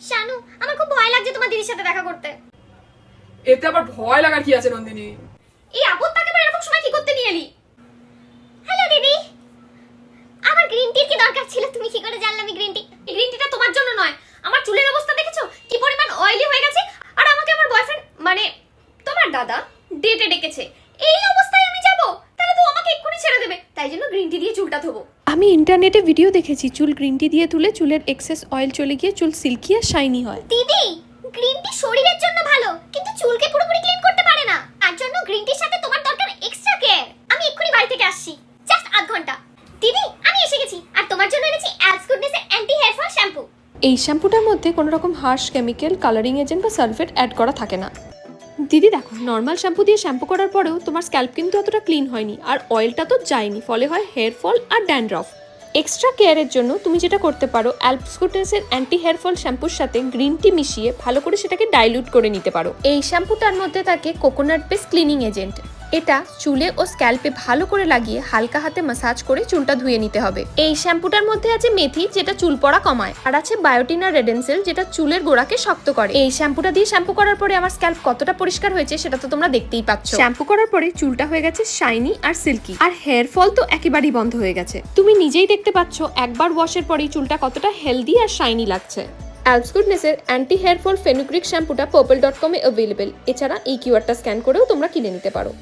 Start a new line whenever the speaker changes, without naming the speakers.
শানু, আমার খুব ভয় লাগছে তোমার দিদির সাথে দেখা করতে।
এতে আবার ভয় লাগার কি আছে নন্দিনী?
এই আপদটাকে আবার এরকম সময় কি করতে নিয়ে এলি? হ্যালো দিদি, আমার গ্রিন টির কি দরকার ছিল? তুমি কি করে জানলে আমি গ্রিন টি? এই গ্রিন টিটা তোমার জন্য নয়, আমার চুলের অবস্থা দেখেছো কি পরিমাণ অয়েলি হয়ে গেছে, আর আমাকে আমার বয়ফ্রেন্ড মানে তোমার দাদা ডেটে ডেকেছে। এই অবস্থায় আমি যাব? তাহলে তো আমাকে এক্ষুনি ছেড়ে দেবে, তাই জন্য গ্রিন টি দিয়ে চুলটা ধোবো।
আমি ইন্টারনেটে ভিডিও দেখেছি চুল গ্রিন টি দিয়ে তুলে চুলের এক্সেস অয়েল চলে গিয়ে চুল সিল্কি আর শাইনি হয়।
দিদি, গ্রিন টি শরীরের জন্য ভালো, কিন্তু চুলকে পুরোপুরি ক্লিন করতে পারে না। তার জন্য গ্রিন টির সাথে তোমার দরকার এক্সট্রা কেয়ার। আমি এক্ষুনি বাড়ি থেকে আসছি, জাস্ট আধ ঘন্টা। দিদি, আমি এসে গেছি, আর তোমার জন্য এনেছি অ্যালস গুডনেসের অ্যান্টি হেয়ার ফল শ্যাম্পু।
এই শ্যাম্পুটার মধ্যে কোনো রকম হার্শ কেমিক্যাল, কালারিং এজেন্ট বা সালফেট অ্যাড করা থাকে না। দিদি দেখো, নর্মাল শ্যাম্পু দিয়ে শ্যাম্পু করার পরেও তোমার স্ক্যাল্প কিন্তু অতটা ক্লিন হয়নি, আর অয়েলটা তো যায়নি, ফলে হয় হেয়ার ফল আর ড্যান্ড্রফ। এক্সট্রা কেয়ারের জন্য তুমি যেটা করতে পারো, অ্যালপস গুডনেসের অ্যান্টি হেয়ার ফল শ্যাম্পুর সাথে গ্রিন টি মিশিয়ে ভালো করে সেটাকে ডাইলুট করে নিতে পারো। এই শ্যাম্পুটার মধ্যে থাকে কোকোনাট বেস ক্লিনিং এজেন্ট। এটা চুলে ও স্ক্যাল্পে ভালো করে লাগিয়ে হালকা হাতে ম্যাসাজ করে চুলটা ধুয়ে নিতে হবে। এই শ্যাম্পুটার মধ্যে আছে মেথি, যেটা চুল পড়া কমায়, আর আছে বায়োটিন আর রেডেন্সেল, যেটা চুলের গোড়াকে শক্ত করে। এই শ্যাম্পুটা দিয়ে শ্যাম্পু করার পরে আমার স্ক্যাল্প কতটা পরিষ্কার হয়েছে সেটা তো তোমরা দেখতেই পাচ্ছ। শ্যাম্পু করার পরে চুলটা হয়ে গেছে শাইনি আর সিল্কি, আর হেয়ার ফল তো একেবারেই বন্ধ হয়ে গেছে। তুমি নিজেই দেখতে পাচ্ছ একবার ওয়াশের পরেই চুলটা কতটা হেলদি আর শাইনি লাগছে। অ্যালপস গুডনেসের অ্যান্টি হেয়ার ফল ফেনুগ্রিক শ্যাম্পুটা purple.com এ অ্যাভেলেবেল। এছাড়া এই কিউআরটা স্ক্যান করেও তোমরা কিনে নিতে পারো।